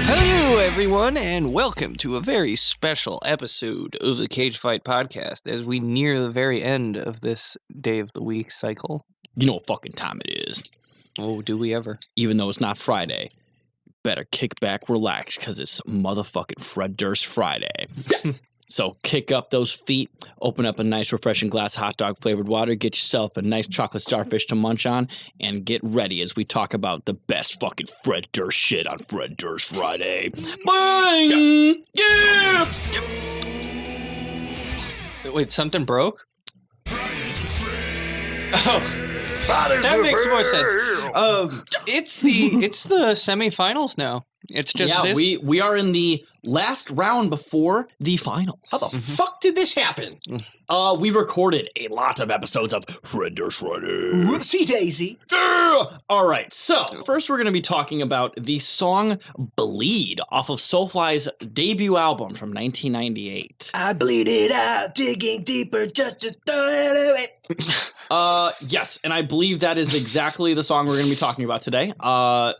Hello, everyone, and welcome to a very special episode of the Cage Fight Podcast as we near the very end of this day of the week cycle. You know what fucking time it is. Oh, do we ever? Even though it's not Friday, better kick back, relax, because it's motherfucking Fred Durst Friday. So kick up those feet, open up a nice refreshing glass of hot dog flavored water, get yourself a nice chocolate starfish to munch on, and get ready as we talk about the best fucking Fred Durst shit on Fred Durst Friday. Bang! Yeah! Wait, something broke? Oh. That makes more sense. It's the semifinals now. It's just this. we are in the last round before the finals. How the fuck did this happen? We recorded a lot of episodes of Fred Durst Friday. Whoopsie daisy. All right, so first we're going to be talking about the song Bleed off of Soulfly's debut album from 1998. I bleed it out, digging deeper just to throw it away. Yes, and I believe that is exactly the song we're going to be talking about today.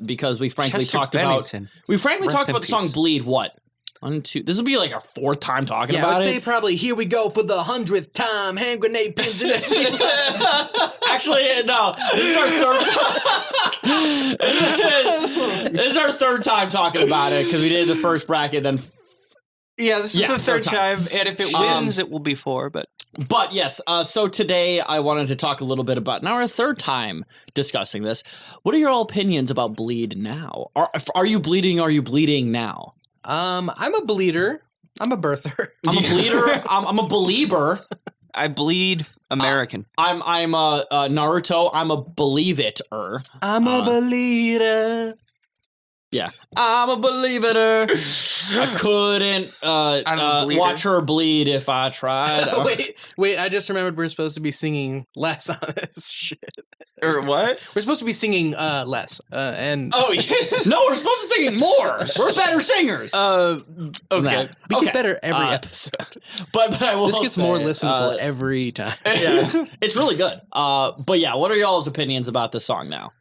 Because we frankly Chester talked Bennington. about the song Bleed. What? 1, 2. This will be like our 4th time talking I about would it. say probably here we go for the 100th time. Hand grenade pins and everything. Actually, no. This is our third time. This is our 3rd time talking about it because we did the first bracket, then. Yeah, this is the third time, and if it wins, it will be 4, but yes, so today I wanted to talk a little bit about, now our 3rd time discussing this. What are your all opinions about Bleed now? Are you bleeding? Are you bleeding now? I'm a bleeder. I'm a birther. I'm a bleeder. I'm a believer. I bleed American. I'm a Naruto. I'm a believe it-er. I'm a bleeder. Yeah, I'm a believer. I couldn't watch her bleed if I tried. Wait! I just remembered we're supposed to be singing less on this shit. Or what? We're supposed to be singing less. And oh yeah, no, we're supposed to be singing more. We're better singers. Okay, we get better every episode. But I will. This gets more listenable every time. Yeah, it's really good. But yeah, what are y'all's opinions about this song now?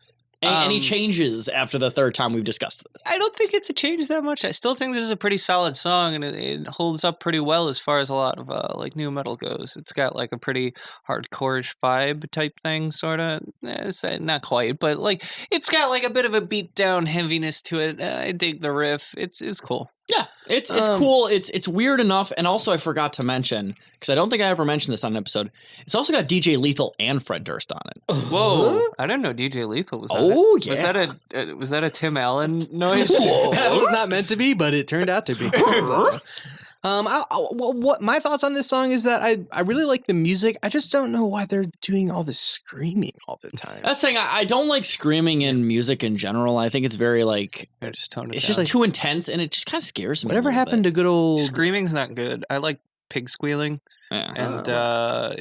Any changes after the 3rd time we've discussed this? I don't think it's a change that much. I still think this is a pretty solid song, and it holds up pretty well as far as a lot of like new metal goes. It's got like a pretty hardcore-ish vibe type thing, sort of. It's not quite, but like it's got like a bit of a beat down heaviness to it. I dig the riff. It's cool. Yeah, it's cool. It's weird enough, and also I forgot to mention, because I don't think I ever mentioned this on an episode, it's also got DJ Lethal and Fred Durst on it. Whoa! I didn't know DJ Lethal was on it. Oh yeah. Was that a Tim Allen noise? That was not meant to be, but it turned out to be. What my thoughts on this song is that I really like the music. I just don't know why they're doing all this screaming all the time. That's the thing. I don't like screaming in music in general. I think it's very like Just tone it it's down. just too intense, and it just kind of scares me. Whatever happened to good old Screaming's not good. I like pig squealing and I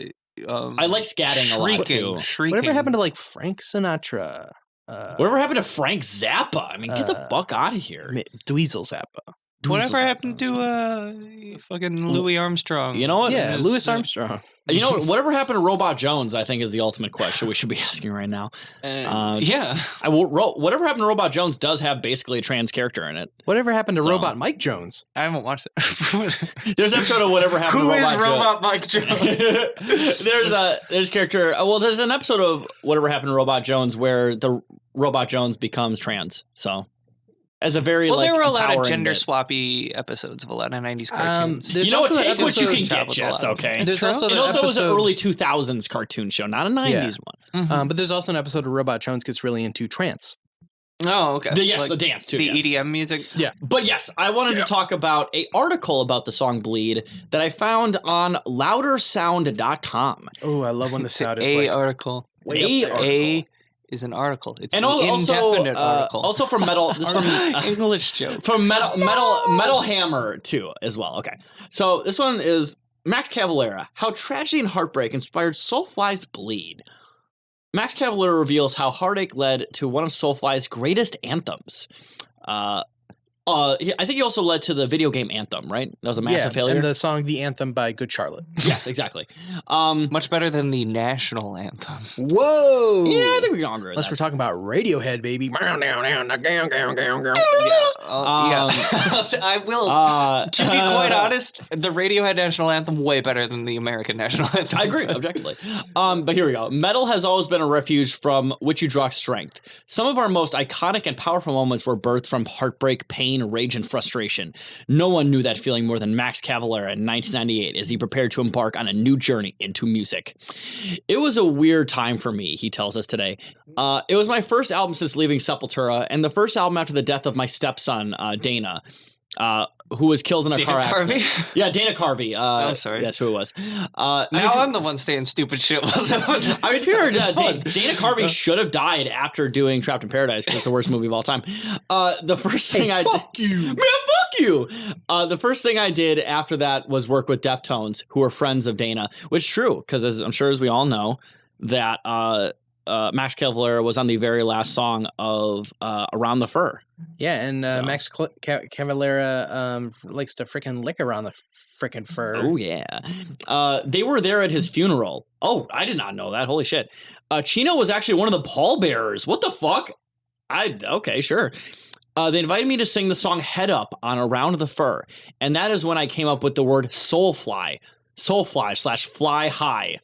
like scatting a lot too. Shrieking. Whatever happened to like Frank Sinatra? Whatever happened to Frank Zappa? I mean, get the fuck out of here. Dweezil Zappa. Whatever happened to fucking Louis Armstrong? You know what? Yeah, Louis Armstrong. You know, whatever happened to Robot Jones, I think, is the ultimate question we should be asking right now. Yeah. Whatever happened to Robot Jones does have basically a trans character in it. Whatever happened to Robot Mike Jones? I haven't watched it. There's an episode of Whatever Happened to Robot Jones. Who is Robot Mike Jones? There's character. Well, there's an episode of Whatever Happened to Robot Jones where the Robot Jones becomes trans. So. As a very there were a lot of gender swappy episodes of a lot of 90s cartoons. You know, take what you can get, Jess, okay? There's also it also was an early 2000s cartoon show, not a 90s one. Mm-hmm. But there's also an episode of Robot Jones gets really into trance. Oh, okay. The dance, too. The EDM music? Yeah. But yes, I wanted to talk about an article about the song Bleed that I found on loudersound.com. Oh, I love when the sound is like... article. A is an article. It's and an also, indefinite article. Also from Metal, this from English joke. From Metal Hammer too, as well. Okay, so this one is Max Cavalera. How tragedy and heartbreak inspired Soulfly's Bleed. Max Cavalera reveals how heartache led to one of Soulfly's greatest anthems. I think he also led to the video game Anthem, right? That was a massive failure. And the song "The Anthem" by Good Charlotte. Yes, exactly. Much better than the national anthem. Whoa! Yeah, I think we can all agree with Unless that. we're talking about Radiohead, baby. Yeah, I will. To be quite honest, the Radiohead national anthem way better than the American national anthem. I agree, objectively. But here we go. Metal has always been a refuge from which you draw strength. Some of our most iconic and powerful moments were birthed from heartbreak, pain, rage, and frustration. No one knew that feeling more than Max Cavalera in 1998 as he prepared to embark on a new journey into music. It was a weird time for me, he tells us today. It was my first album since leaving Sepultura, and the first album after the death of my stepson, Dana. Who was killed in a car accident. Yeah, Dana Carvey. I'm sorry. That's who it was. Now I'm the one saying stupid shit. I mean, here, Dana Carvey should have died after doing Trapped in Paradise because it's the worst movie of all time. The first thing fuck you. Man, fuck you. The first thing I did after that was work with Deftones, who were friends of Dana, which is true because I'm sure as we all know that Max Cavalera was on the very last song of Around the Fur. Yeah, and Max Cavalera likes to freaking lick around the freaking fur. Oh, yeah. They were there at his funeral. Oh, I did not know that. Holy shit. Chino was actually one of the pallbearers. What the fuck? Okay, sure. They invited me to sing the song Head Up on Around the Fur. And that is when I came up with the word Soulfly. Soulfly/fly high.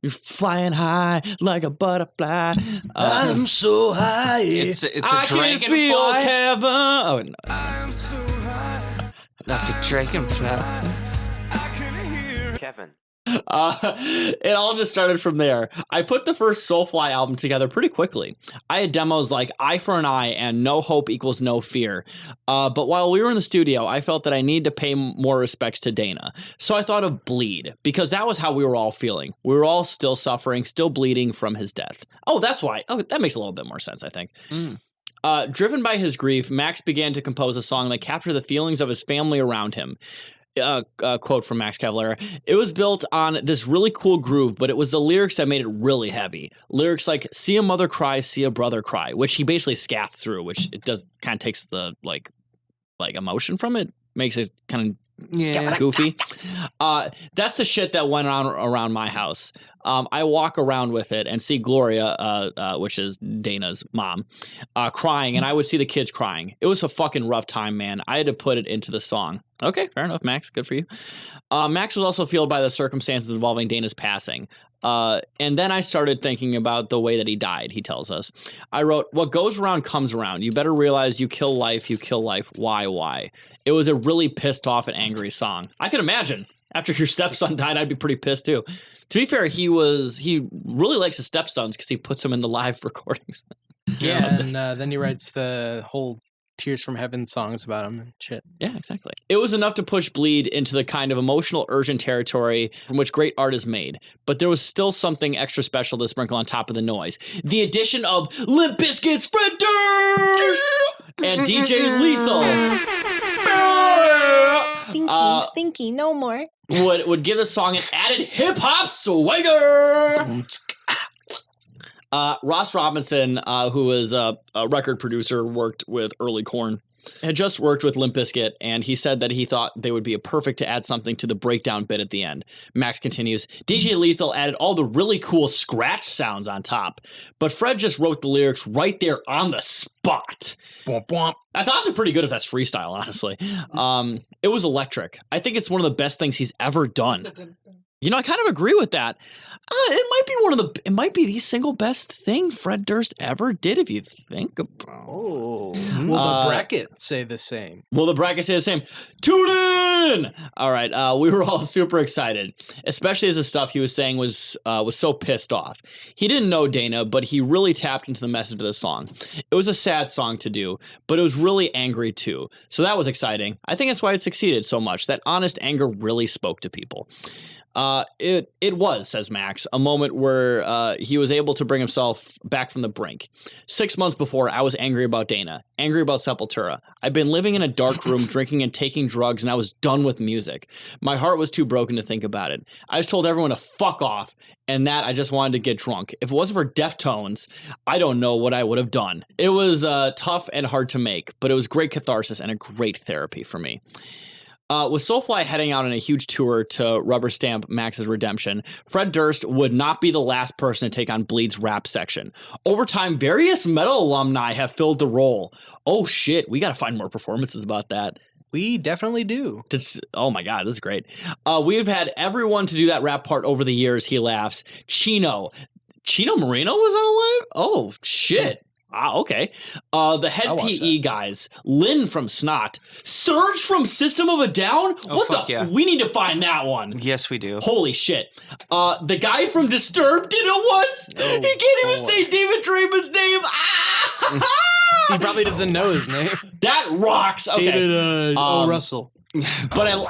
You're flying high like a butterfly. I'm so high. It's a I can dragonfly. feel heaven. Oh, no. I'm so high, Like a dragonfly. I can hear Kevin. It all just started from there. I put the first Soulfly album together pretty quickly. I had demos like Eye for an Eye and No Hope Equals No Fear. But while we were in the studio, I felt that I needed to pay more respects to Dana. So I thought of Bleed, because that was how we were all feeling. We were all still suffering, still bleeding from his death. Oh, that's why. Oh, that makes a little bit more sense, I think. Driven by his grief, Max began to compose a song that captured the feelings of his family around him. Quote from Max Cavalera. It was built on this really cool groove, but it was the lyrics that made it really heavy. Lyrics like "See a mother cry, see a brother cry," which he basically scats through, which it does kind of takes the like emotion from it, makes it kind of goofy. That's the shit that went on around my house. I walk around with it and see Gloria, which is Dana's mom, crying, and I would see the kids crying. It was a fucking rough time, man. I had to put it into the song. Okay, fair enough, Max. Good for you. Max was also fueled by the circumstances involving Dana's passing. And then I started thinking about the way that he died, he tells us. I wrote, "What goes around comes around. You better realize you kill life, you kill life. Why? It was a really pissed off and angry song. I can imagine. After your stepson died, I'd be pretty pissed too. To be fair, he really likes his stepsons because he puts them in the live recordings. Yeah, and then he writes the whole Tears from Heaven songs about him and shit. Yeah, exactly. It was enough to push Bleed into the kind of emotional, urgent territory from which great art is made. But there was still something extra special to sprinkle on top of the noise. The addition of Limp Bizkit's Fred Durst and DJ Lethal. Stinky, no more. Would give the song an added hip-hop swagger. Ross Robinson, who was a record producer, worked with early Korn, had just worked with Limp Bizkit, and he said that he thought they would be a perfect to add something to the breakdown bit at the end. Max continues, DJ Lethal added all the really cool scratch sounds on top, but Fred just wrote the lyrics right there on the spot. Bwomp, bwomp. That's honestly pretty good if that's freestyle, honestly. It was electric. I think it's one of the best things he's ever done. You know, I kind of agree with that. It might be the single best thing Fred Durst ever did, if you think about it. Oh. Will the brackets say the same? Will the brackets say the same? Tune in! All right, we were all super excited, especially as the stuff he was saying was so pissed off. He didn't know Dana, but he really tapped into the message of the song. It was a sad song to do, but it was really angry too. So that was exciting. I think that's why it succeeded so much. That honest anger really spoke to people. It was, says Max, a moment where he was able to bring himself back from the brink. 6 months before, I was angry about Dana, angry about Sepultura. I'd been living in a dark room, drinking and taking drugs, and I was done with music. My heart was too broken to think about it. I just told everyone to fuck off, and that I just wanted to get drunk. If it wasn't for Deftones, I don't know what I would have done. It was tough and hard to make, but it was great catharsis and a great therapy for me. With Soulfly heading out on a huge tour to rubber stamp Max's redemption, Fred Durst would not be the last person to take on Bleed's rap section. Over time, various metal alumni have filled the role. Oh shit, we gotta find more performances about that. We definitely do. Oh my god, this is great. We've had everyone to do that rap part over the years, he laughs. Chino Moreno was on Alive? Oh shit. Okay. The head PE guys, Lynn from Snot, Surge from System of a Down. What the? Yeah. We need to find that one. Yes, we do. Holy shit. The guy from Disturbed did it once. He can't even say David Draymond's name. He probably doesn't know his name. That rocks. Okay. David Russell. But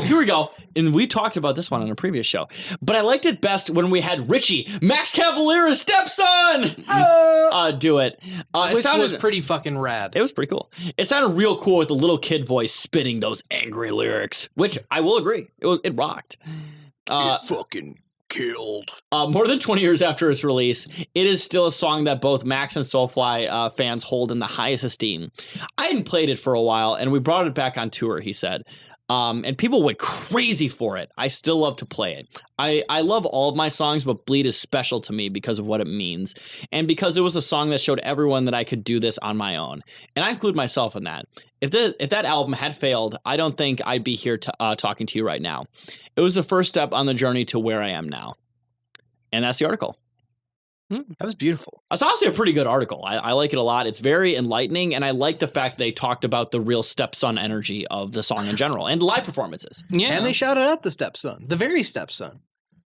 here we go. And we talked about this one on a previous show. But I liked it best when we had Richie, Max Cavalera's stepson, do it. Which was pretty fucking rad. It was pretty cool. It sounded real cool with the little kid voice spitting those angry lyrics, which I will agree. It rocked. It fucking killed. More than 20 years after its release, it is still a song that both Max and Soulfly fans hold in the highest esteem. I hadn't played it for a while, and we brought it back on tour, he said. And people went crazy for it. I still love to play it. I love all of my songs, but Bleed is special to me because of what it means. And because it was a song that showed everyone that I could do this on my own. And I include myself in that. If that album had failed, I don't think I'd be here talking to you right now. It was the first step on the journey to where I am now. And that's the article. That was beautiful. It's honestly a pretty good article. I like it a lot. It's very enlightening, and I like the fact they talked about the real stepson energy of the song in general and live performances. Yeah, and they shouted out the stepson, the very stepson.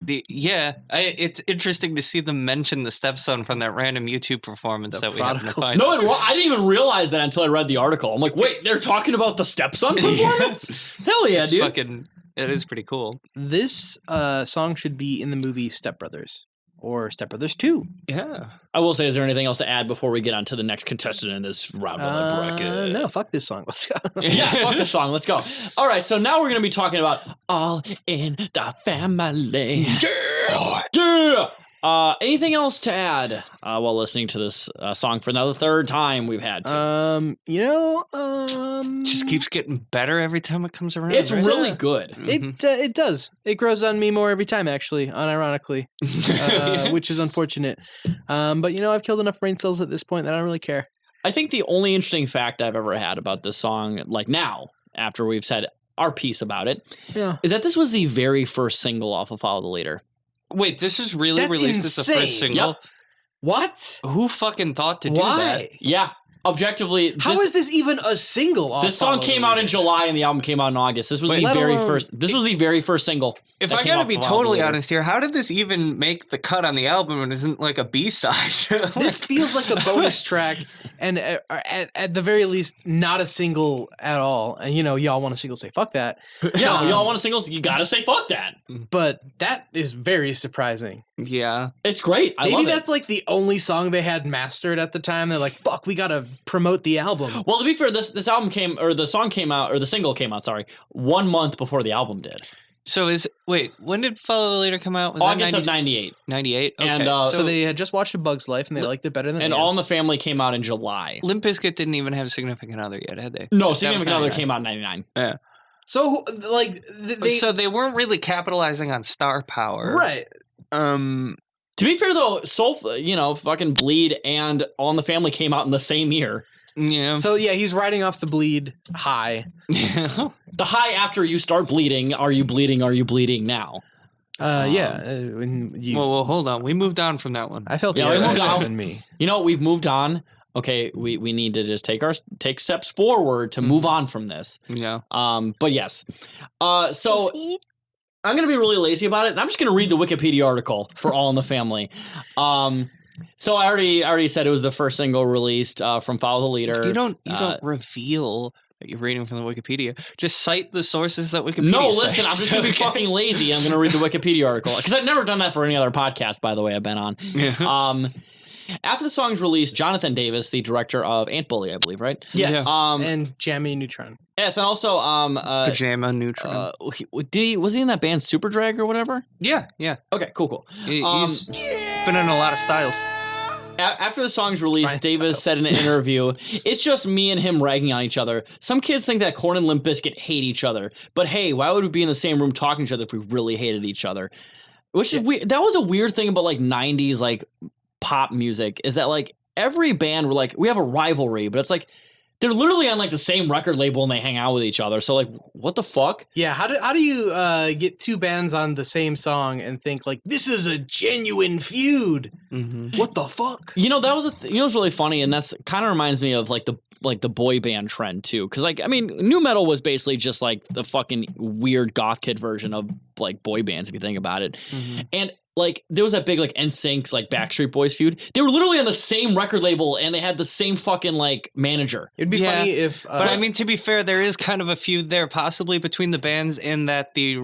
It's interesting to see them mention the stepson from that random YouTube performance that we happened to find. No, I didn't even realize that until I read the article. I'm like, wait, they're talking about the stepson performance? Hell yeah, dude. It is pretty cool. This song should be in the movie Step Brothers. Or Step Brothers 2. Yeah. I will say, is there anything else to add before we get on to the next contestant in this round of the bracket? No, fuck this song. Let's go. Yeah, fuck this song. Let's go. All right, so now we're going to be talking about All in the Family. Yeah! Anything else to add while listening to this song for now the third time we've had to? Just keeps getting better every time it comes around. It's really good. It does. It grows on me more every time, actually, unironically, which is unfortunate. But I've killed enough brain cells at this point that I don't really care. I think the only interesting fact I've ever had about this song, like now, after we've said our piece about it, is that this was the very first single off of Follow the Leader. Wait, this is really released as the first single? Yep. What? Who fucking thought to do that? Yeah. Objectively, how is this even a single? This song came out in July and the album came out in August. This was the very first. This was the very first single. If I gotta be totally honest here, how did this even make the cut on the album and isn't like a B-side? This feels like a bonus track, and at the very least, not a single at all. And y'all want a single, say fuck that. Yeah, y'all want a single, you gotta say fuck that. But that is very surprising. Yeah, it's great. Maybe that's like the only song they had mastered at the time. They're like, fuck, we gotta promote the album. Well, to be fair, this album came, or the song came out, or the single came out, 1 month before the album did. So when did Follow the Leader come out? Was August of 98. 98? Okay. And, so they had just watched A Bug's Life and they liked it better than And All in the Family came out in July. Limp Bizkit didn't even have Significant Other yet, had they? No, Significant Other came out in 99. Yeah. So, so they weren't really capitalizing on star power. Right. To be fair, though, fucking Bleed and All in the Family came out in the same year. Yeah. So, he's riding off the Bleed high. The high after you start bleeding. Are you bleeding? Are you bleeding now? Well, hold on. We moved on from that one. I felt better than me. We've moved on. Okay, we need to just take steps forward to move on from this. Yeah. But yes. So I'm going to be really lazy about it, and I'm just going to read the Wikipedia article for All in the Family. So I already said it was the first single released from Follow the Leader. You don't reveal You're reading from the Wikipedia. Just cite the sources that Wikipedia No, cites. listen, I'm just going to be fucking lazy. I'm going to read the Wikipedia article. Because I've never done that for any other podcast, by the way, I've been on. Yeah. After the song's release, Jonathan Davis, the director of Ant Bully, I believe, right? Yes. Yeah. And Jammy Neutron. Yes, and also Pajama Neutron. was he in that band Superdrag or whatever? Yeah. Okay, cool. He's been in a lot of styles. After the song's release, Brian Davis Styles. said in an interview, "It's just me and him ragging on each other. Some kids think that Korn and Limp Bizkit hate each other, but hey, why would we be in the same room talking to each other if we really hated each other?" Which is weird. That was a weird thing about like '90s like pop music, is that like every band were like, we have a rivalry, but it's like they're literally on like the same record label and they hang out with each other. So like, what the fuck? Yeah, how do you get two bands on the same song and think like this is a genuine feud? Mm-hmm. What the fuck? You know, that was what's really funny, and that's kind of reminds me of like the boy band trend too, because like I mean, nu metal was basically just like the fucking weird goth kid version of like boy bands if you think about it, and like there was that big like NSYNC like Backstreet Boys feud. They were literally on the same record label and they had the same fucking like manager. It'd be funny if but I mean, to be fair, there is kind of a feud there possibly between the bands in that the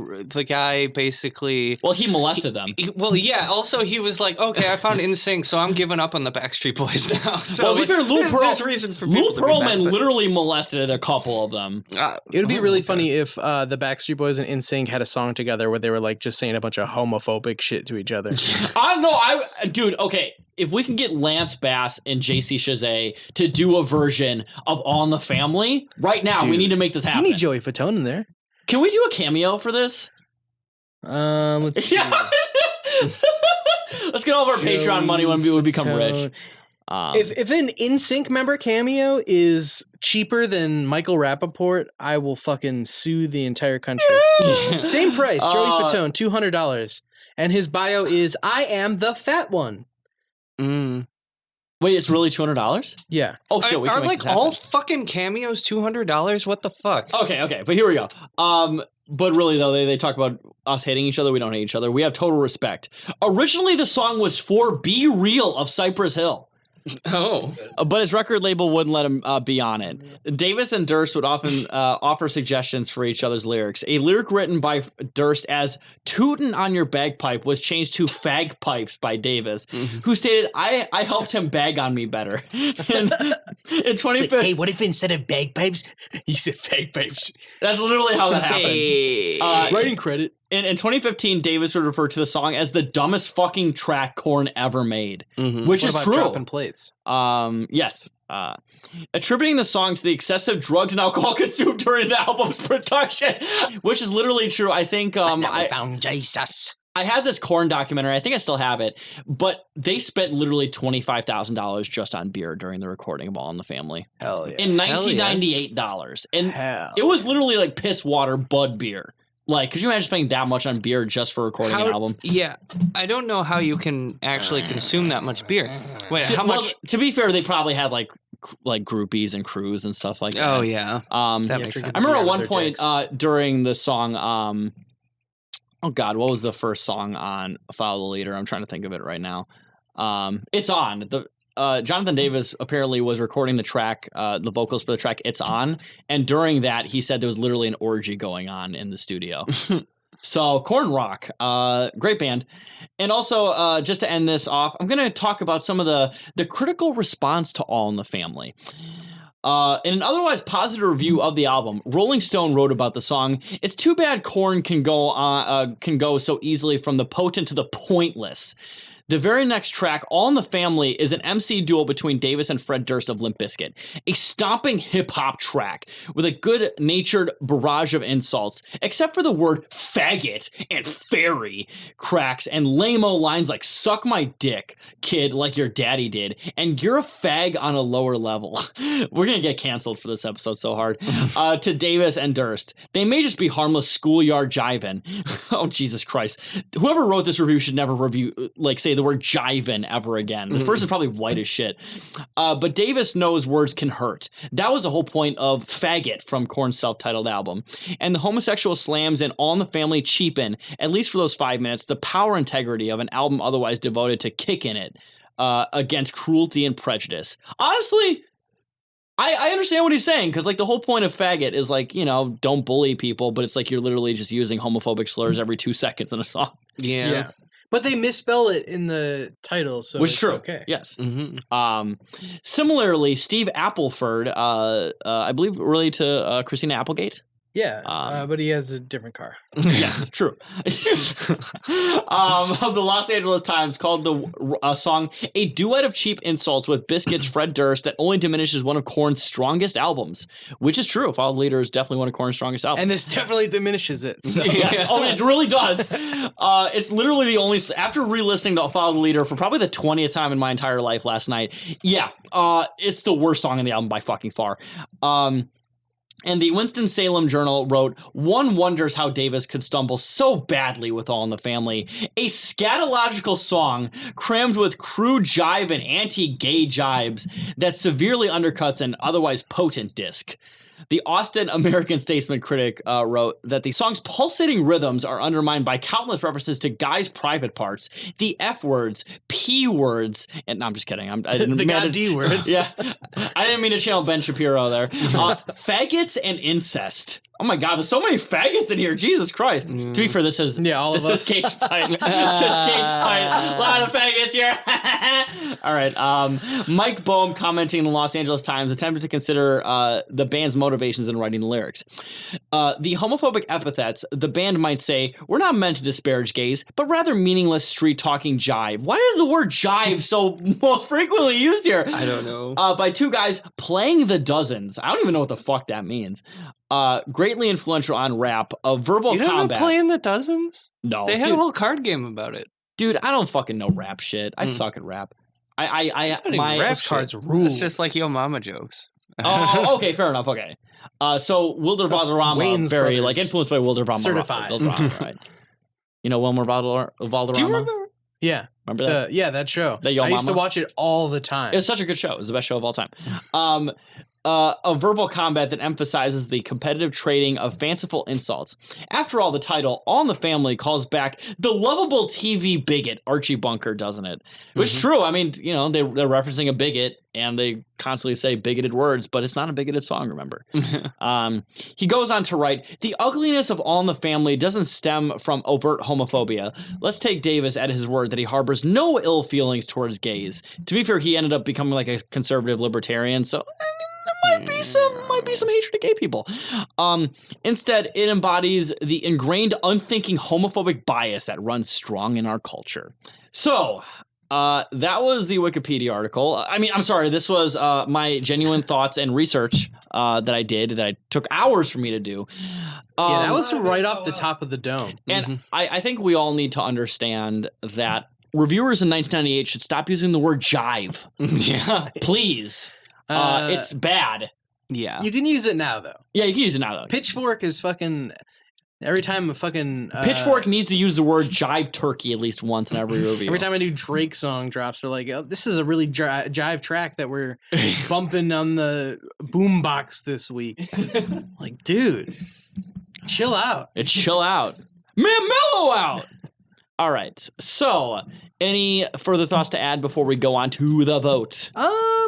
guy basically Well, he molested them. well, yeah, also he was like, okay, I found NSYNC, so I'm giving up on the Backstreet Boys now. So Well, to be fair, there's reason for people Lil to be mad, Pearlman but- literally molested a couple of them. it would be really funny if the Backstreet Boys and NSYNC had a song together where they were like just saying a bunch of homophobic shit to each other. Dude, okay, if we can get Lance Bass and JC Chazé to do a version of All in the Family right now, we need to make this You happen. need Joey Fatone in there. Can we do a cameo for this? Let's see. Let's get all of our Patreon money when we would become Fatone. rich. If an NSYNC member cameo is cheaper than Michael Rappaport, I will fucking sue the entire country. Same price, Joey Fatone, $200. And his bio is, I am the fat one. Mm. Wait, it's really $200? Yeah. Oh shit, we can Are make like this happen. all fucking cameos $200? What the fuck? Okay, but here we go. But really though, they talk about us hating each other. We don't hate each other. We have total respect. Originally, the song was for Be Real of Cypress Hill. Oh. But his record label wouldn't let him be on it. Davis and Durst would often offer suggestions for each other's lyrics. A lyric written by Durst as "tootin' on your bagpipe" was changed to "fag pipes" by Davis, who stated, I helped him bag on me better. in 2015, Hey, what if instead of bagpipes, you said bagpipes? that's literally how that happened. Writing credit. In 2015, Davis would refer to the song as the dumbest fucking track Korn ever made, which What is about true. dropping plates? Yes. Attributing the song to the excessive drugs and alcohol consumed during the album's production, which is literally true. I think I found Jesus. I had this Korn documentary. I think I still have it, but they spent literally $25,000 just on beer during the recording of All in the Family Hell yeah. in $1998, and Hell. it was literally like piss water Bud beer. Like, could you imagine spending that much on beer just for recording an album? Yeah, I don't know how you can actually consume that much beer. Wait, how Well, much? to be fair, they probably had like groupies and crews and stuff like that. Oh yeah, that makes sense. I remember at Yeah, one with point their dicks. during the song, oh God, what was the first song on Follow the Leader? I'm trying to think of it right now. It's On. Jonathan Davis apparently was recording the track, the vocals for the track It's On. And during that, he said there was literally an orgy going on in the studio. So Korn rock, great band. And also, just to end this off, I'm going to talk about some of the critical response to All in the Family. In an otherwise positive review of the album, Rolling Stone wrote about the song, "It's too bad Korn can go so easily from the potent to the pointless. The very next track, All in the Family, is an MC duel between Davis and Fred Durst of Limp Bizkit. A stomping hip-hop track with a good-natured barrage of insults, except for the word faggot and fairy cracks and lame-o lines like suck my dick, kid, like your daddy did, and you're a fag on a lower level." We're going to get canceled for this episode so hard. To Davis and Durst. They may just be harmless schoolyard jiving. Oh, Jesus Christ. Whoever wrote this review should never say the word jiving ever again. This person's probably white as shit. But Davis knows words can hurt. That was the whole point of Faggot from Korn's self-titled album. And the homosexual slams and All in the Family cheapen, at least for those 5 minutes, the power integrity of an album otherwise devoted to kicking it against cruelty and prejudice. Honestly, I understand what he's saying, because like the whole point of faggot is like, don't bully people, but it's like you're literally just using homophobic slurs every 2 seconds in a song. Yeah. But they misspell it in the title, so Which is it's true. okay. Yes. Mm-hmm. Similarly, Steve Appleford, I believe related to Christina Applegate. Yeah, Um, but he has a different car. Yes, true. Of the Los Angeles Times called the song a duet of cheap insults with Bizkit's Fred Durst that only diminishes one of Korn's strongest albums, which is true. Follow the Leader is definitely one of Korn's strongest albums. And this definitely diminishes it. So. Yes. Oh, it really does. It's literally the only, after re-listening to Follow the Leader for probably the 20th time in my entire life last night. Yeah, it's the worst song on the album by fucking far. And the Winston-Salem Journal wrote, "One wonders how Davis could stumble so badly with All in the Family. A scatological song crammed with crude jive and anti-gay jibes that severely undercuts an otherwise potent disc." The Austin American Statesman critic wrote that the song's pulsating rhythms are undermined by countless references to guys' private parts, the F words, P words, and no, I'm just kidding. I didn't The mean God D words. Yeah, I didn't mean to channel Ben Shapiro there. Faggots and incest. Oh my God, there's so many faggots in here. Jesus Christ. To be fair, this is all of us. This is Cage Fight. This is Cage Fight. A lot of faggots here. All right. Mike Boehm, commenting in the Los Angeles Times, attempted to consider the band's motivations in writing the lyrics. The homophobic epithets, the band might say, were not meant to disparage gays, but rather meaningless street-talking jive. Why is the word jive so most frequently used here? I don't know. By two guys playing the dozens. I don't even know what the fuck that means. Greatly influential on rap, a verbal You don't know combat. Playing the Dozens? No, They had dude, a whole card game about it. dude, I don't fucking know rap shit. I suck at rap. Those cards rule. It's just like Yo Mama jokes. Oh, okay, fair enough. Okay, so Wilder That's Valderrama, Wayne's very brothers. like influenced by Wilder Valderrama. Certified. Valderrama, right? You know Wilmer Valderrama? Do you remember? Yeah. Remember that? That show. The Yo I used to Mama? watch it all the time. It's such a good show. It's the best show of all time. A verbal combat that emphasizes the competitive trading of fanciful insults. After all, the title, All in the Family, calls back the lovable TV bigot Archie Bunker, doesn't it? Which is true. I mean, they're referencing a bigot, and they constantly say bigoted words, but it's not a bigoted song, remember? He goes on to write, the ugliness of All in the Family doesn't stem from overt homophobia. Let's take Davis at his word that he harbors no ill feelings towards gays. To be fair, he ended up becoming like a conservative libertarian, so might be some hatred of gay people. Instead, it embodies the ingrained, unthinking homophobic bias that runs strong in our culture. So, that was the Wikipedia article. I mean, I'm sorry, this was my genuine thoughts and research that I did, that took hours for me to do. That was right off the top of the dome. And I think we all need to understand that reviewers in 1998 should stop using the word jive. Yeah. Please. It's bad. Yeah. You can use it now, though. Yeah, you can use it now, though. Pitchfork is fucking... Every time a fucking... Pitchfork needs to use the word jive turkey at least once in every review. Every time a new Drake song drops, they're like, oh, this is a really jive track that we're bumping on the boombox this week. Like, dude, chill out. Chill out. Man, mellow out. All right. So, any further thoughts to add before we go on to the vote?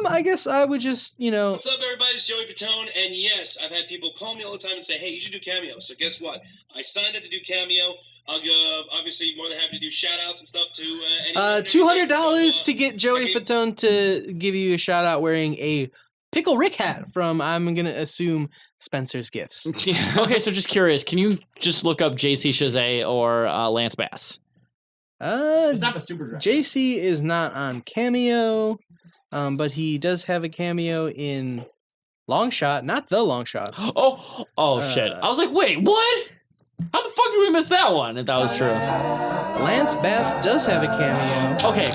I guess I would just, What's up, everybody? It's Joey Fatone, and yes, I've had people call me all the time and say, hey, you should do Cameo. So guess what? I signed up to do Cameo. I'll go, obviously, more than happy to do shout-outs and stuff to anyone. $200 to get Joey Fatone to give you a shout-out wearing a Pickle Rick hat from, I'm going to assume, Spencer's Gifts. Okay, so just curious, can you just look up JC Chazet or Lance Bass? JC is not on Cameo, but he does have a cameo in Long Shot, not The Long Shots. Shit. I was like, wait, what? How the fuck did we miss that one? If that was true. Lance Bass does have a cameo. Okay.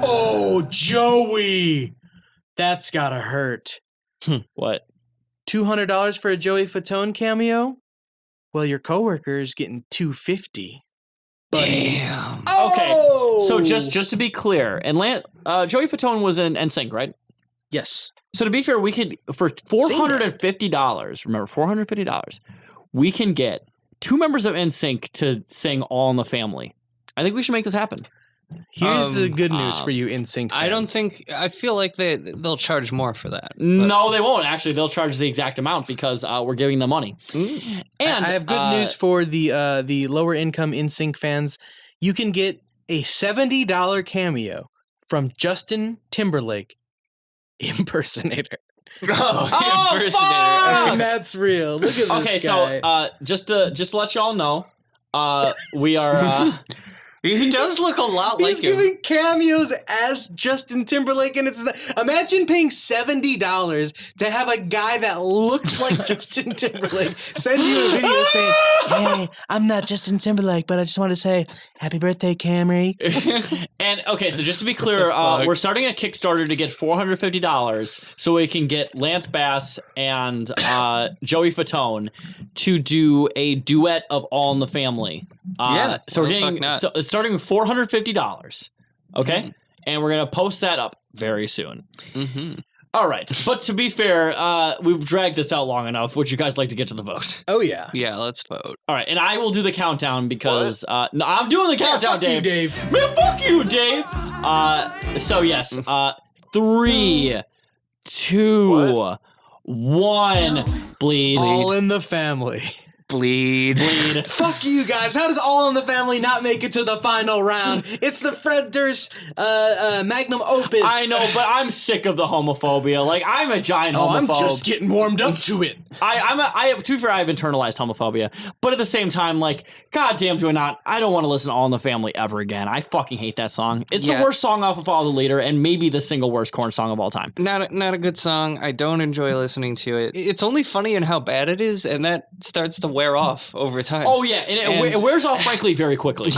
Oh, Joey! That's gotta hurt. What? $200 for a Joey Fatone cameo? Well, your coworker is getting $250. Damn. Okay. So just to be clear, and Joey Fatone was in NSYNC, right? Yes. So to be fair, we could, for $450, remember, $450, we can get two members of NSYNC to sing All in the Family. I think we should make this happen. Here's the good news for you NSYNC fans. I don't think. I feel like they'll charge more for that. but- No, they won't. Actually, they'll charge the exact amount because we're giving them money. Mm. And I have good news for the lower income NSYNC fans. You can get a $70 cameo from Justin Timberlake impersonator. Oh, impersonator. fuck! And that's real. Look at this Okay, guy. so just to let y'all know, we are. He does look a lot He's like him. giving cameos as Justin Timberlake, and imagine paying $70 to have a guy that looks like Justin Timberlake send you a video saying, "Hey, I'm not Justin Timberlake, but I just want to say happy birthday, Camry." And okay, so just to be clear, we're starting a Kickstarter to get $450 so we can get Lance Bass and Joey Fatone to do a duet of All in the Family. Yeah, so we're why the fuck getting not? so it's starting with $450. Okay, and we're gonna post that up very soon. Mm-hmm. All right, but to be fair, we've dragged this out long enough. Would you guys like to get to the vote? Oh yeah. Yeah, let's vote. All right, and I will do the countdown because no, I'm doing the countdown, Fuck you, Dave. Man, fuck you, Dave. So yes, 3, 2, 1, bleed. All in the Family. Bleed. Fuck you guys. How does All in the Family not make it to the final round? It's the Fred Durst magnum opus. I know, but I'm sick of the homophobia. Like, I'm a giant Oh, homophobe. I'm just getting warmed up to it. To be fair, I've internalized homophobia, but at the same time, like, goddamn, I don't want to listen to All in the Family ever again. I fucking hate that song. It's the worst song off of Follow the Leader, and maybe the single worst Korn song of all time. Not a good song. I don't enjoy listening to it. It's only funny in how bad it is, and that starts to wear off over time. Oh yeah, and it wears off, frankly, very quickly.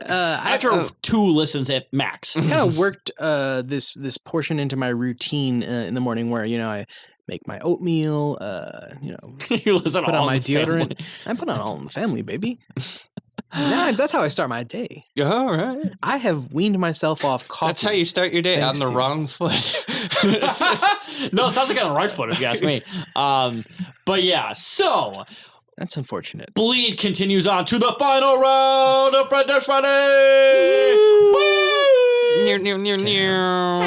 After 2 listens at max. I kind of worked this portion into my routine in the morning where I make my oatmeal, You listen put to on All my in the Family. deodorant. I put on All in the Family, baby. That's how I start my day. All right. I have weaned myself off coffee. That's how you start your day, Thanks on the to- wrong foot. No, it sounds like on the right foot, if you ask me. But yeah, so That's unfortunate. Bleed continues on to the final round of Fred Durst Friday. Woo! Near.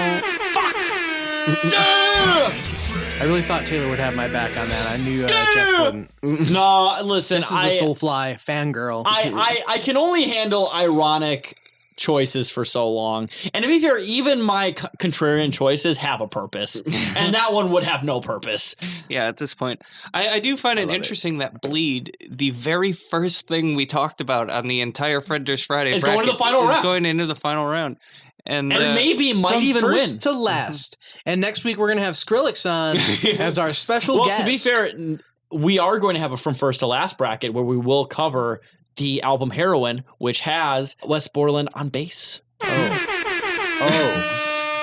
I really thought Taylor would have my back on that. I knew Jess wouldn't. No, listen, Jess is the Soulfly fangirl. I can only handle ironic choices for so long. And to be fair, even my contrarian choices have a purpose. And that one would have no purpose. Yeah, at this point. I do find it interesting that Bleed, the very first thing we talked about on the entire Fred Durst Friday Is going to the final is round. going into the final round. And maybe might From even first win. to last. And next week we're going to have Skrillex on as our special Well, guest. to be fair, we are going to have a from first to last bracket where we will cover the album Heroin, which has Wes Borland on bass.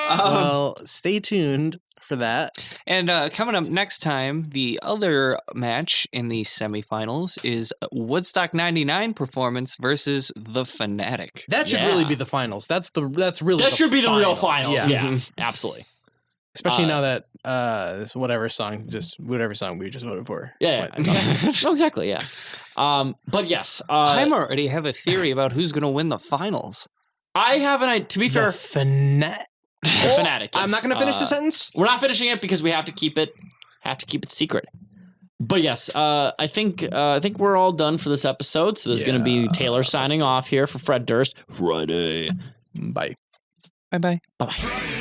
Well, stay tuned for that. And coming up next time, the other match in the semifinals is Woodstock 99 performance versus The Fanatic. That should Yeah. really be the finals. That's really That the should be the real final. finals. Yeah. Yeah, absolutely. Especially now that this whatever song we just voted for. Yeah. No, exactly. Yeah. But yes, I already have a theory about who's going to win the finals. I have an idea. To be fair, The Fanatic. the Fanatic. I'm yes. not going to finish the sentence. We're not finishing it because we have to keep it secret. But yes, I think we're all done for this episode. So there's going to be Taylor signing off here for Fred Durst Friday. Bye. Bye-bye. Bye bye.